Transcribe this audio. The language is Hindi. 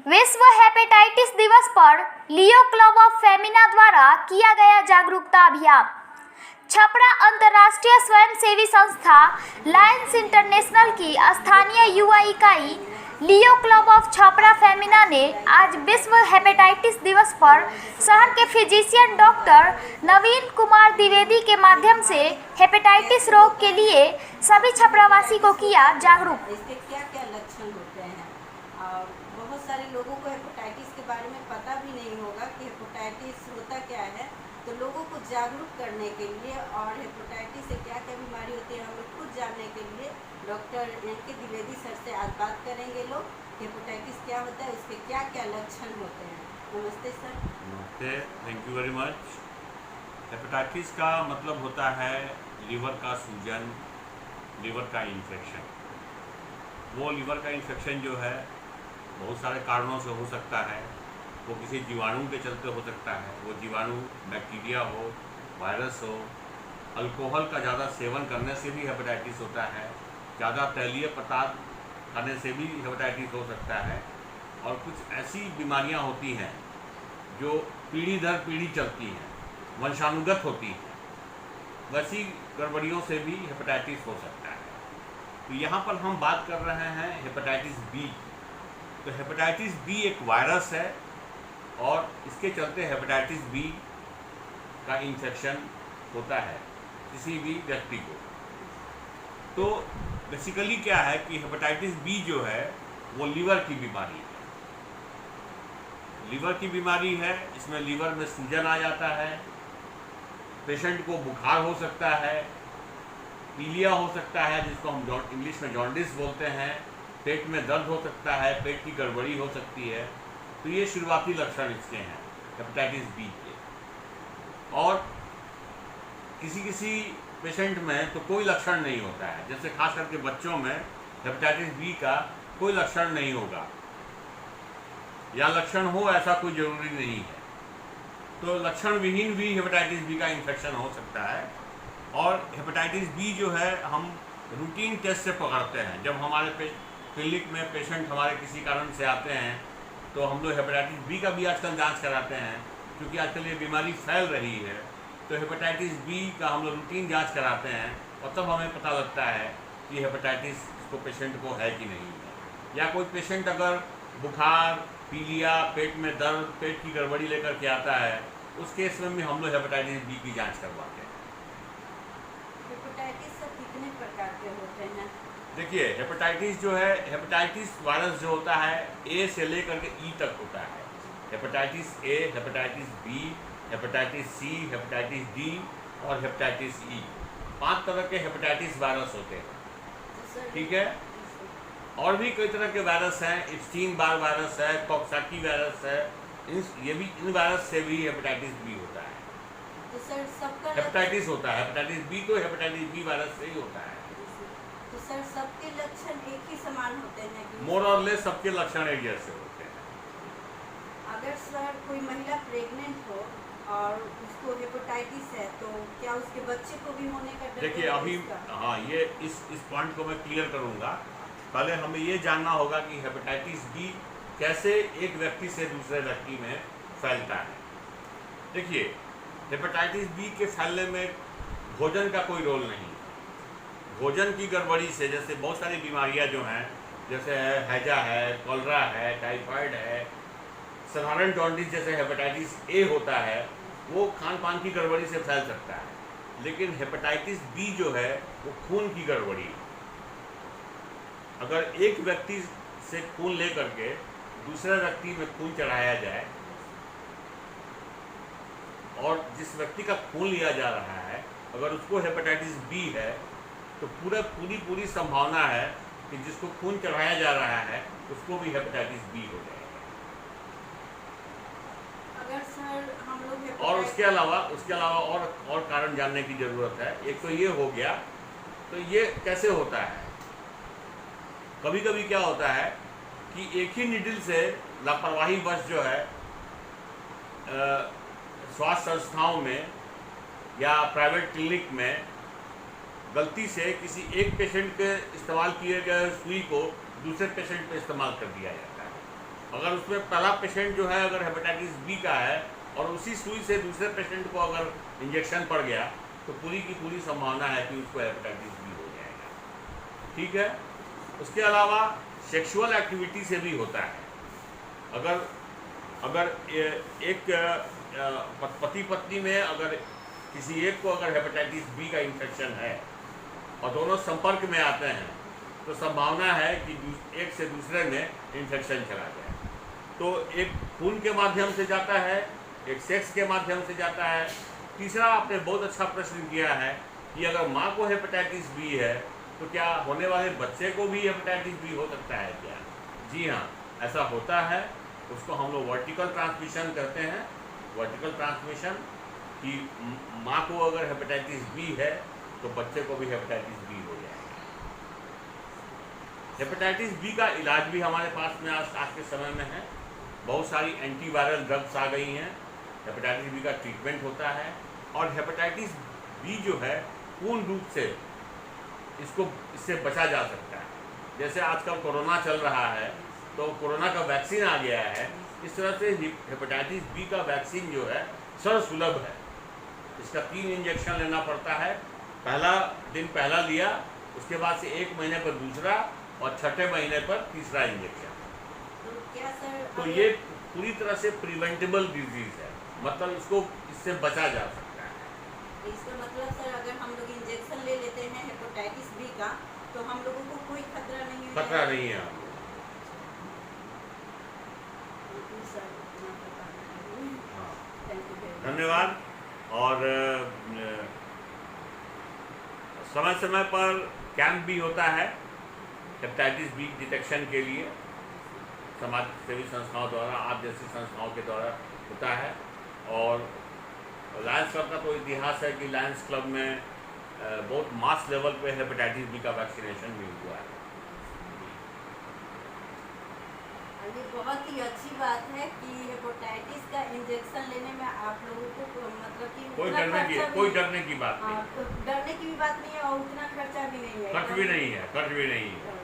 विश्व हेपेटाइटिस दिवस पर लियो क्लब ऑफ फेमिना द्वारा किया गया जागरूकता अभियान। छपरा अंतर्राष्ट्रीय स्वयंसेवी संस्था लायंस इंटरनेशनल की स्थानीय युवा इकाई लियो क्लब ऑफ छपरा फेमिना ने आज विश्व हेपेटाइटिस दिवस पर शहर के फिजिशियन डॉक्टर नवीन कुमार द्विवेदी के माध्यम से हेपेटाइटिस रोग के लिए सभी छपरावासी को किया जागरूक। इसके क्या क्या लक्षण होते हैं और बहुत सारे लोगों को हेपेटाइटिस के बारे में पता भी नहीं होगा कि हेपेटाइटिस होता क्या है। तो लोगों को जागरूक करने के लिए और हेपेटाइटिस से क्या क्या बीमारी होती है हम लोग खुद जानने के लिए डॉक्टर एन.के. द्विवेदी सर से आज बात करेंगे। लोग हेपेटाइटिस क्या होता है, उसके क्या क्या लक्षण होते हैं। नमस्ते सर। नमस्ते, thank you very much. Hepatitis का मतलब होता है लीवर का सूजन, लीवर का इन्फेक्शन। वो लीवर का इन्फेक्शन जो है बहुत सारे कारणों से हो सकता है। वो किसी जीवाणु के चलते हो सकता है। वो जीवाणु बैक्टीरिया हो, वायरस हो। अल्कोहल का ज़्यादा सेवन करने से भी हेपेटाइटिस होता है। ज़्यादा तैलीय पदार्थ खाने से भी हेपेटाइटिस हो सकता है। और कुछ ऐसी बीमारियां होती हैं जो पीढ़ी दर पीढ़ी चलती हैं, वंशानुगत होती हैं। वैसी गड़बड़ियों से भी हेपेटाइटिस हो सकता है। तो यहाँ पर हम बात कर रहे हैं हेपेटाइटिस बी। तो हेपेटाइटिस बी एक वायरस है और इसके चलते हेपेटाइटिस बी का इन्फेक्शन होता है किसी भी व्यक्ति को। तो बेसिकली क्या है कि हेपेटाइटिस बी जो है वो लीवर की बीमारी है। लीवर की बीमारी है, इसमें लीवर में सूजन आ जाता है। पेशेंट को बुखार हो सकता है, पीलिया हो सकता है जिसको हम इंग्लिश में जॉन्डिस बोलते हैं। पेट में दर्द हो सकता है, पेट की गड़बड़ी हो सकती है। तो ये शुरुआती लक्षण इसके हैं हेपेटाइटिस बी के। और किसी किसी पेशेंट में तो कोई लक्षण नहीं होता है, जैसे खास करके बच्चों में हेपेटाइटिस बी का कोई लक्षण नहीं होगा या लक्षण हो ऐसा कोई ज़रूरी नहीं है। तो लक्षण विहीन भी हेपेटाइटिस बी का इन्फेक्शन हो सकता है। और हेपेटाइटिस बी जो है हम रूटीन टेस्ट से पकड़ते हैं। जब हमारे क्लिनिक में पेशेंट हमारे किसी कारण से आते हैं तो हम लोग हेपेटाइटिस बी का भी आजकल जांच कराते हैं, क्योंकि आजकल ये बीमारी फैल रही है। तो हेपेटाइटिस बी का हम लोग रूटीन जांच कराते हैं और तब हमें पता लगता है कि हेपेटाइटिस को पेशेंट को है कि नहीं है। या कोई पेशेंट अगर बुखार, पीलिया, पेट में दर्द, पेट की गड़बड़ी लेकर के आता है, उस केस में भी हम लोग हेपेटाइटिस बी की जाँच करवाते हैं। हेपेटाइटिस सब कितने प्रकार के होते हैं? देखिए, हेपेटाइटिस जो है, हेपेटाइटिस वायरस जो होता है ए से लेकर के ई तक होता है। Hepatitis A, hepatitis B, hepatitis C, hepatitis D और हेपेटाइटिस ई। 5 तरह के हेपेटाइटिस वायरस होते हैं, ठीक है। और भी कई तरह के वायरस हैं, एप्स्टीन बार वायरस है, कॉक्साकी वायरस है। इन वायरस से भी हेपेटाइटिस बी होता है। तो सर सबका हेपेटाइटिस होता है, हेपेटाइटिस बी तो हेपेटाइटिस बी वायरस से ही होता है। तो सर सबके लक्षण एक ही समान होते हैं कि मोर और लेस सबके लक्षण एक जैसे होते हैं। अगर सर कोई महिला प्रेग्नेंट हो और उसको हेपेटाइटिस है तो क्या उसके बच्चे को भी होने का डर? देखिए अभी हाँ, ये इस पॉइंट को मैं क्लियर करूँगा। पहले हमें ये जानना होगा कि हेपेटाइटिस बी कैसे एक व्यक्ति से दूसरे व्यक्ति में फैलता है। देखिए, हेपेटाइटिस बी के फैलने में भोजन का कोई रोल नहीं। भोजन की गड़बड़ी से जैसे बहुत सारी बीमारियां जो हैं, जैसे हैजा है, कॉलरा है, टाइफाइड है, साधारण जॉन्डिस जैसे हेपेटाइटिस ए होता है, वो खान पान की गड़बड़ी से फैल सकता है। लेकिन हेपेटाइटिस बी जो है वो खून की गड़बड़ी है। अगर एक व्यक्ति से खून ले करके दूसरे व्यक्ति में खून चढ़ाया जाए और जिस व्यक्ति का खून लिया जा रहा है अगर उसको हेपेटाइटिस बी है तो पूरी संभावना है कि जिसको खून चढ़ाया जा रहा है उसको भी हेपेटाइटिस बी हो जाएगा। अगर सर हम लोग और उसके अलावा और कारण जानने की ज़रूरत है। एक तो ये हो गया, तो ये कैसे होता है। कभी कभी क्या होता है कि एक ही नीडल से लापरवाही वश जो है स्वास्थ्य संस्थाओं में या प्राइवेट क्लिनिक में गलती से किसी एक पेशेंट के इस्तेमाल किए गए सुई को दूसरे पेशेंट पे इस्तेमाल कर दिया जाता है। अगर उसमें पहला पेशेंट जो है अगर हेपेटाइटिस बी का है और उसी सुई से दूसरे पेशेंट को अगर इंजेक्शन पड़ गया तो पूरी की पूरी संभावना है कि उसको हेपेटाइटिस बी हो जाएगा। ठीक है। उसके अलावा सेक्सुअल एक्टिविटी से भी होता है। अगर एक पति पत्नी में अगर किसी एक को अगर हेपेटाइटिस बी का इन्फेक्शन है और दोनों संपर्क में आते हैं तो संभावना है कि एक से दूसरे में इन्फेक्शन चला जाए। तो एक खून के माध्यम से जाता है, एक सेक्स के माध्यम से जाता है। तीसरा, आपने बहुत अच्छा प्रश्न किया है कि अगर माँ को हेपेटाइटिस बी है तो क्या होने वाले बच्चे को भी हेपेटाइटिस बी हो सकता है क्या? जी हाँ, ऐसा होता है। उसको हम लोग वर्टिकल ट्रांसमिशन करते हैं। वर्टिकल ट्रांसमिशन कि माँ को अगर हेपेटाइटिस बी है तो बच्चे को भी हेपेटाइटिस बी हो जाएगा। हेपेटाइटिस बी का इलाज भी हमारे पास में आज के समय में है। बहुत सारी एंटीवायरल ड्रग्स आ गई हैं। हेपेटाइटिस बी का ट्रीटमेंट होता है और हेपेटाइटिस बी जो है पूर्ण रूप से इससे बचा जा सकता है। जैसे आजकल कोरोना चल रहा है तो कोरोना का वैक्सीन आ गया है, इस तरह से हेपेटाइटिस बी का वैक्सीन जो है सर्वसुलभ है। इसका 3 इंजेक्शन लेना पड़ता है। पहला लिया, उसके बाद से 1 महीने पर दूसरा और 6ठे महीने पर तीसरा इंजेक्शन। तो क्या सर, तो ये पूरी तरह से प्रिवेंटेबल डिजीज है, मतलब इससे बचा जा सकता है। इसका मतलब सर, अगर हम लोग इंजेक्शन ले लेते हैं हेपेटाइटिस बी का तो हम लोगों को कोई खतरा नहीं है? खतरा नहीं है। धन्यवाद। और समय समय पर कैंप भी होता है हेपेटाइटिस बी डिटेक्शन के लिए, समाज सेवी संस्थाओं द्वारा, आप जैसी संस्थाओं के द्वारा होता है। और लायंस क्लब का तो इतिहास है कि लायंस क्लब में बहुत मास लेवल पे हेपेटाइटिस बी का वैक्सीनेशन भी हुआ है। ये बहुत ही अच्छी बात है कि हेपेटाइटिस का इंजेक्शन लेने में आप लोगों को मतलब कि कोई डरने की बात नहीं। डरने की भी बात नहीं है और उतना खर्चा भी नहीं है। खर्च भी नहीं है।